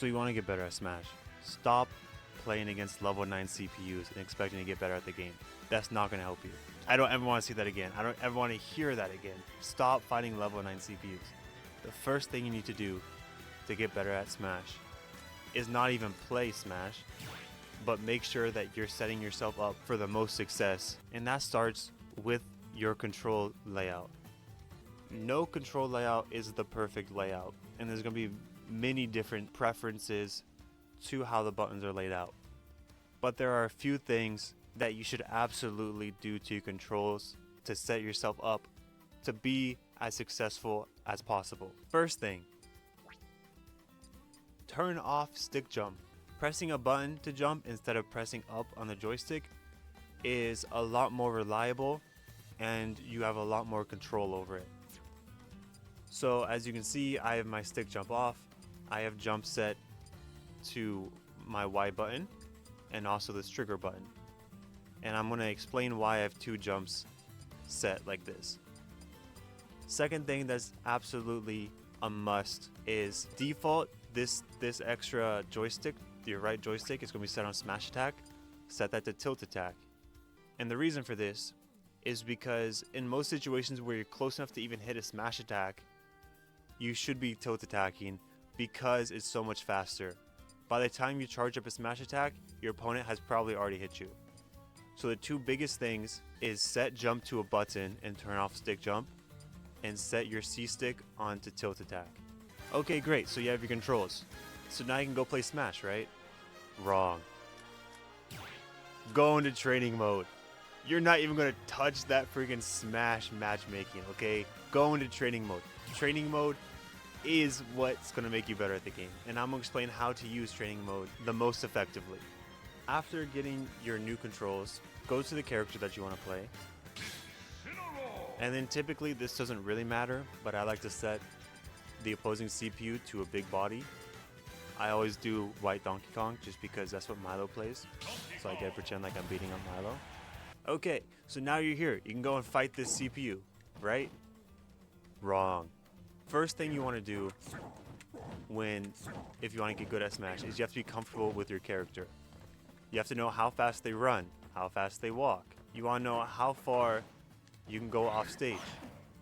So you want to get better at Smash. Stop playing against level 9 CPUs and expecting to get better at the game. That's not going to help you. I don't ever want to see that again. I don't ever want to hear that again. Stop fighting level 9 CPUs. The first thing you need to do to get better at Smash is not even play Smash, but make sure that you're setting yourself up for the most success. And that starts with your control layout. No control layout is the perfect layout, and there's going to be many different preferences to how the buttons are laid out. But there are a few things that you should absolutely do to your controls to set yourself up to be as successful as possible. First thing, turn off stick jump. Pressing a button to jump instead of pressing up on the joystick is a lot more reliable, and you have a lot more control over it. So as you can see, I have my stick jump off. I have jump set to my Y button and also this trigger button. And I'm going to explain why I have two jumps set like this. Second thing that's absolutely a must is default this extra joystick, your right joystick, is going to be set on smash attack. Set that to tilt attack. And the reason for this is because in most situations where you're close enough to even hit a smash attack, you should be tilt attacking because it's so much faster. By the time you charge up a smash attack, your opponent has probably already hit you. So the two biggest things is set jump to a button and turn off stick jump, and set your C stick onto tilt attack. Okay, great, so you have your controls. So now you can go play Smash, right? Wrong. Go into training mode. You're not even gonna touch that freaking Smash matchmaking, okay? Go into training mode. Training mode is what's gonna make you better at the game. And I'm gonna explain how to use training mode the most effectively. After getting your new controls, go to the character that you wanna play. And then typically this doesn't really matter, but I like to set the opposing CPU to a big body. I always do white Donkey Kong just because that's what Milo plays. So I get to pretend like I'm beating up Milo. Okay, so now you're here. You can go and fight this CPU, right? Wrong. First thing you want to do if you want to get good at Smash is you have to be comfortable with your character. You have to know how fast they run, how fast they walk. You want to know how far you can go off stage.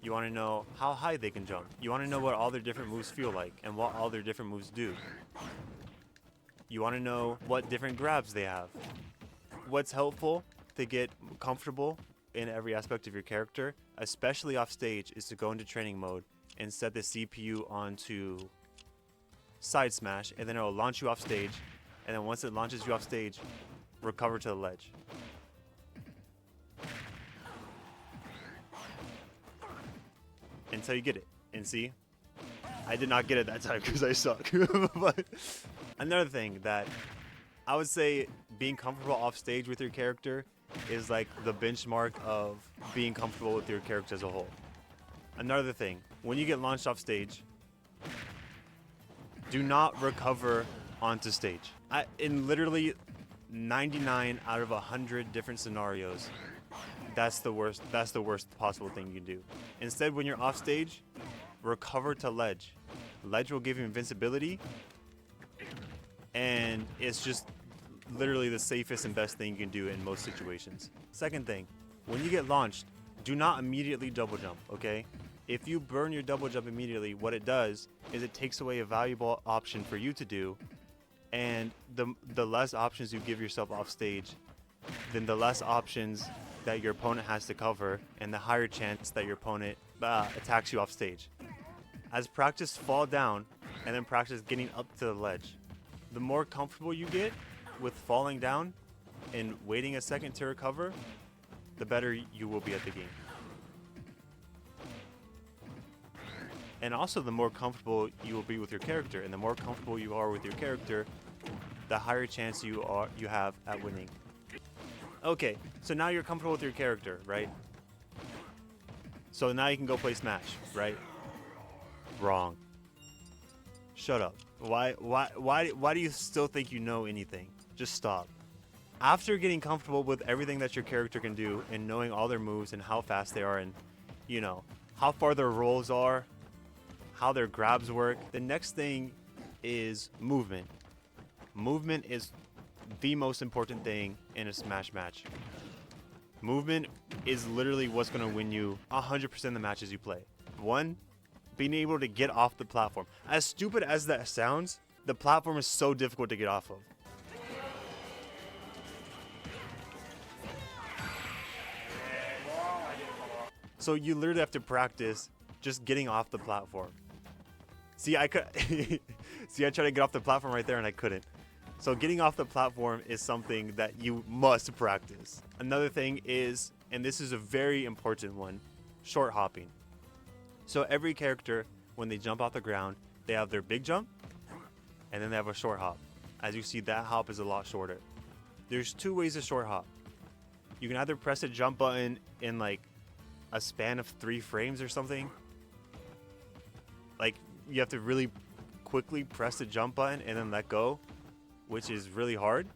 You want to know how high they can jump. You want to know what all their different moves feel like and what all their different moves do. You want to know what different grabs they have. What's helpful to get comfortable in every aspect of your character, especially off stage, is to go into training mode and set the CPU onto side smash, and then it'll launch you off stage. And then once it launches you off stage, recover to the ledge. Until you get it. And see, I did not get it that time because I suck. But another thing that I would say, being comfortable off stage with your character is like the benchmark of being comfortable with your character as a whole. Another thing, when you get launched off stage, do not recover onto stage. In literally 99 out of 100 different scenarios, that's the worst possible thing you can do. Instead, when you're off stage, recover to ledge. Ledge will give you invincibility, and it's just literally the safest and best thing you can do in most situations. Second thing, when you get launched, do not immediately double jump, okay? If you burn your double jump immediately, what it does is it takes away a valuable option for you to do, and the less options you give yourself off stage, then the less options that your opponent has to cover, and the higher chance that your opponent attacks you off stage. As practice, fall down, and then practice getting up to the ledge. The more comfortable you get with falling down and waiting a second to recover, the better you will be at the game. And also, the more comfortable you will be with your character, and the more comfortable you are with your character, the higher chance you have at winning. Okay, so now you're comfortable with your character, right? So now you can go play Smash, right? Wrong. Shut up. Why do you still think you know anything? Just stop. After getting comfortable with everything that your character can do and knowing all their moves and how fast they are and, how far their rolls are, how their grabs work, the next thing is movement. Movement is the most important thing in a Smash match. Movement is literally what's going to win you 100% of the matches you play. One, being able to get off the platform. As stupid as that sounds, the platform is so difficult to get off of. So you literally have to practice just getting off the platform. See, I could see, I tried to get off the platform right there and I couldn't. So getting off the platform is something that you must practice. Another thing is, and this is a very important one, short hopping. So every character, when they jump off the ground, they have their big jump and then they have a short hop. As you see, that hop is a lot shorter. There's two ways to short hop. You can either press a jump button in like a span of 3 frames or something. Like you have to really quickly press the jump button and then let go, which is really hard.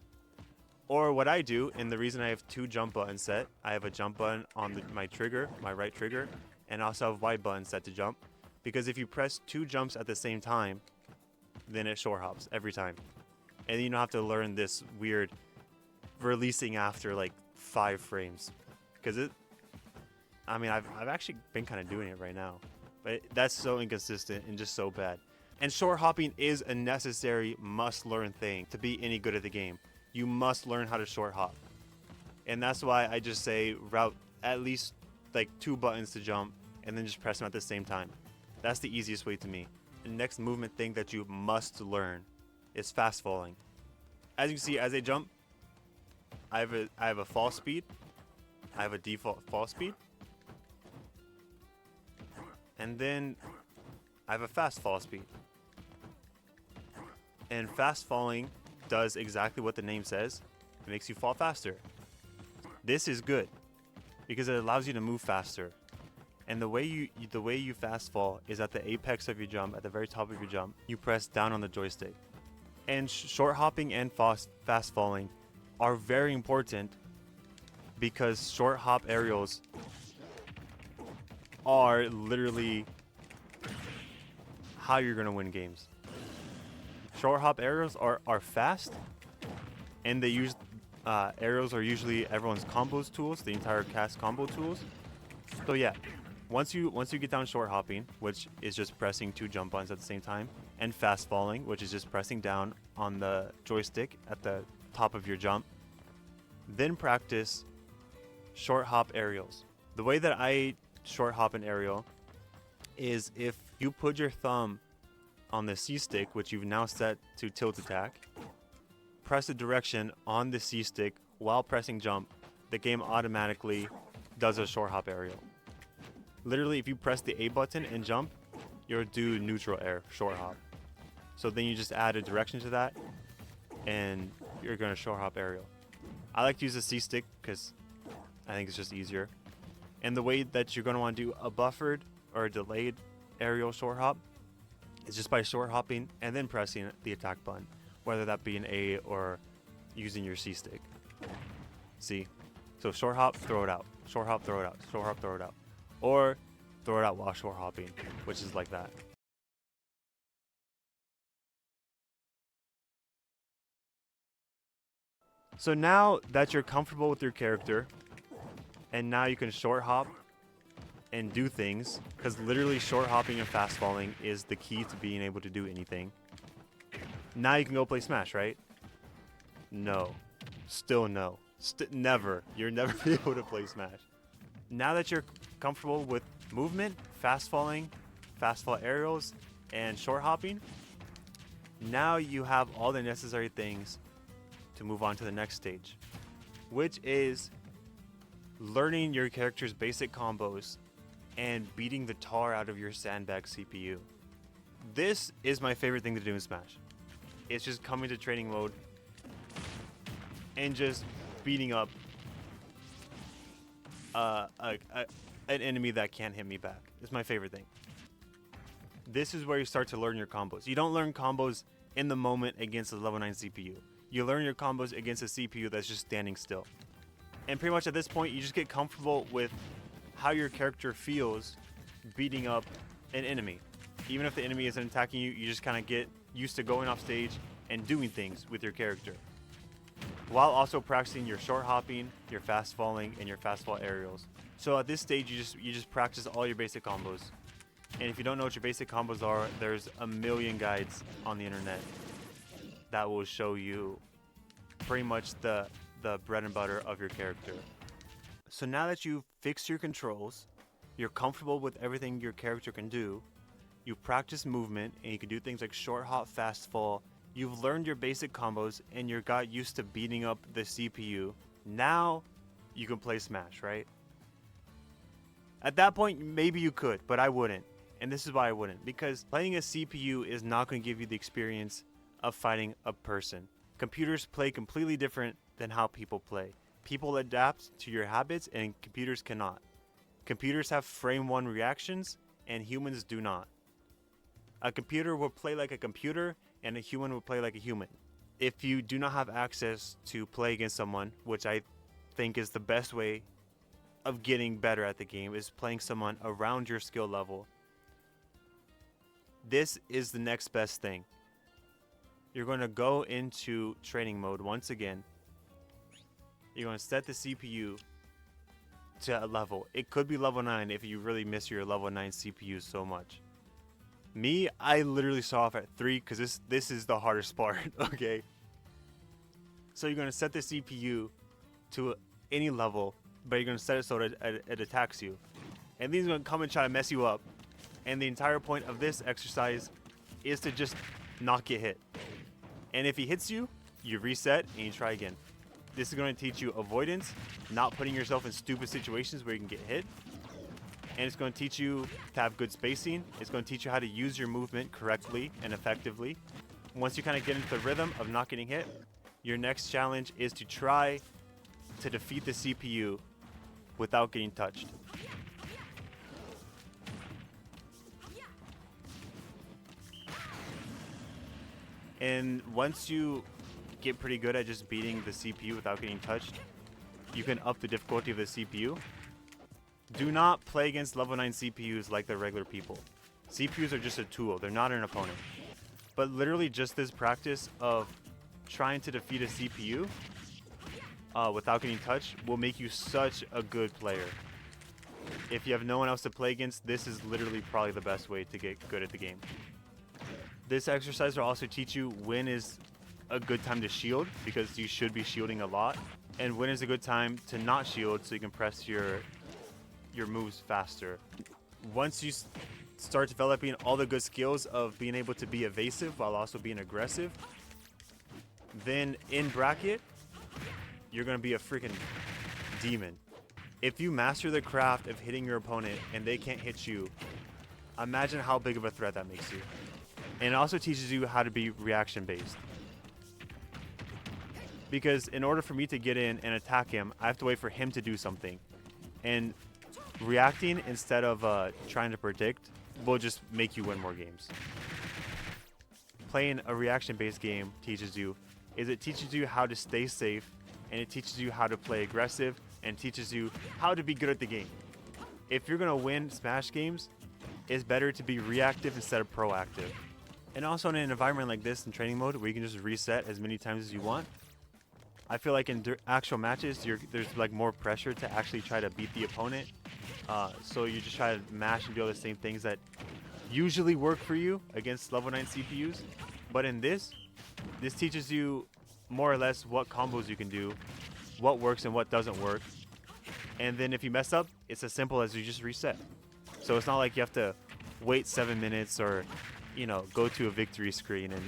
Or what I do, and the reason I have 2 jump buttons set, I have a jump button on my trigger, my right trigger, and also have Y button set to jump. Because if you press 2 jumps at the same time, then it short hops every time. And you don't have to learn this weird releasing after like 5 frames. Because I've actually been kind of doing it right now. But that's so inconsistent and just so bad. And short hopping is a necessary must-learn thing to be any good at the game. You must learn how to short hop. And that's why I just say route at least like 2 buttons to jump and then just press them at the same time. That's the easiest way to me. The next movement thing that you must learn is fast falling. As you can see, as I jump, I have a fall speed. I have a default fall speed. And then I have a fast fall speed. And fast falling does exactly what the name says. It makes you fall faster. This is good because it allows you to move faster. And the way you fast fall is at the apex of your jump, at the very top of your jump, you press down on the joystick. And short hopping and fast falling are very important because short hop aerials are literally how you're going to win games. Short hop aerials are fast, and they use aerials are usually everyone's combos tools, the entire cast combo tools. So yeah, once you get down short hopping, which is just pressing 2 jump buttons at the same time, and fast falling, which is just pressing down on the joystick at the top of your jump, then practice short hop aerials. The way that I short hop an aerial is if you put your thumb on the C stick, which you've now set to tilt attack, press a direction on the C stick while pressing jump, the game automatically does a short hop aerial. Literally, if you press the A button and jump, you'll do neutral air short hop. So then you just add a direction to that and you're going to short hop aerial. I like to use the C stick because I think it's just easier. And the way that you're going to want to do a buffered or a delayed aerial short hop is just by short hopping and then pressing the attack button, whether that be an A or using your C stick. See? So short hop, throw it out. Short hop, throw it out. Short hop, throw it out. Or throw it out while short hopping, which is like that. So now that you're comfortable with your character, and now you can short hop and do things, because literally short hopping and fast falling is the key to being able to do anything. Now you can go play Smash, right? No. Still no. Never. You'll never be able to play Smash. Now that you're comfortable with movement, fast falling, fast fall aerials, and short hopping, now you have all the necessary things to move on to the next stage, which is learning your character's basic combos and beating the tar out of your sandbag CPU. This is my favorite thing to do in Smash. It's just coming to training mode and just beating up an enemy that can't hit me back. It's my favorite thing. This is where you start to learn your combos. You don't learn combos in the moment against a level 9 CPU. You learn your combos against a CPU that's just standing still. And pretty much at this point, you just get comfortable with how your character feels beating up an enemy. Even if the enemy isn't attacking you, you just kind of get used to going off stage and doing things with your character, while also practicing your short hopping, your fast falling, and your fast fall aerials. So at this stage, you just practice all your basic combos. And if you don't know what your basic combos are, there's a million guides on the internet that will show you pretty much the bread and butter of your character. So now that you've fixed your controls, you're comfortable with everything your character can do, you practice movement, and you can do things like short hop, fast fall, you've learned your basic combos, and you got used to beating up the CPU, now you can play Smash, right? At that point, maybe you could, but I wouldn't. And this is why I wouldn't, because playing a CPU is not going to give you the experience of fighting a person. Computers play completely different than how people play. People adapt to your habits, and computers cannot. Computers have frame one reactions, and humans do not. A computer will play like a computer, and a human will play like a human. If you do not have access to play against someone, which I think is the best way of getting better at the game, is playing someone around your skill level, this is the next best thing. You're going to go into training mode once again. You're going to set the CPU to a level. It could be level 9 if you really miss your level 9 CPU so much. Me, I literally saw off at 3 because this is the hardest part, okay? So you're going to set the CPU to any level, but you're going to set it so that it attacks you. And these are going to come and try to mess you up. And the entire point of this exercise is to just not get hit. And if he hits you, you reset and you try again. This is going to teach you avoidance, not putting yourself in stupid situations where you can get hit. And it's going to teach you to have good spacing. It's going to teach you how to use your movement correctly and effectively. Once you kind of get into the rhythm of not getting hit, your next challenge is to try to defeat the CPU without getting touched. And once you get pretty good at just beating the CPU without getting touched, you can up the difficulty of the CPU. Do not play against level 9 CPUs like the regular people. CPUs are just a tool, they're not an opponent. But literally just this practice of trying to defeat a CPU without getting touched will make you such a good player. If you have no one else to play against, this is literally probably the best way to get good at the game. This exercise will also teach you when is a good time to shield, because you should be shielding a lot, and when is a good time to not shield so you can press your moves faster. Once you start developing all the good skills of being able to be evasive while also being aggressive, then in bracket, you're going to be a freaking demon. If you master the craft of hitting your opponent and they can't hit you, imagine how big of a threat that makes you. And it also teaches you how to be reaction based. Because in order for me to get in and attack him, I have to wait for him to do something. And reacting instead of trying to predict will just make you win more games. Playing a reaction-based game teaches you how to stay safe, and it teaches you how to play aggressive, and teaches you how to be good at the game. If you're gonna win Smash games, it's better to be reactive instead of proactive. And also in an environment like this in training mode where you can just reset as many times as you want, I feel like in actual matches, there's like more pressure to actually try to beat the opponent. So you just try to mash and do all the same things that usually work for you against level 9 CPUs. But in this teaches you more or less what combos you can do, what works and what doesn't work. And then if you mess up, it's as simple as you just reset. So it's not like you have to wait 7 minutes or, you know, go to a victory screen and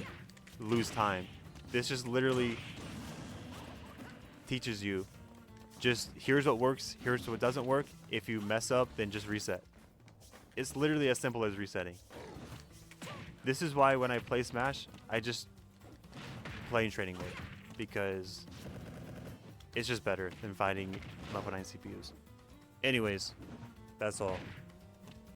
lose time. This just literally teaches you just here's what works, here's what doesn't work. If you mess up, then just reset. It's literally as simple as resetting. This is why when I play Smash, I just play in training mode, because it's just better than fighting level 9 CPUs. Anyways, that's all.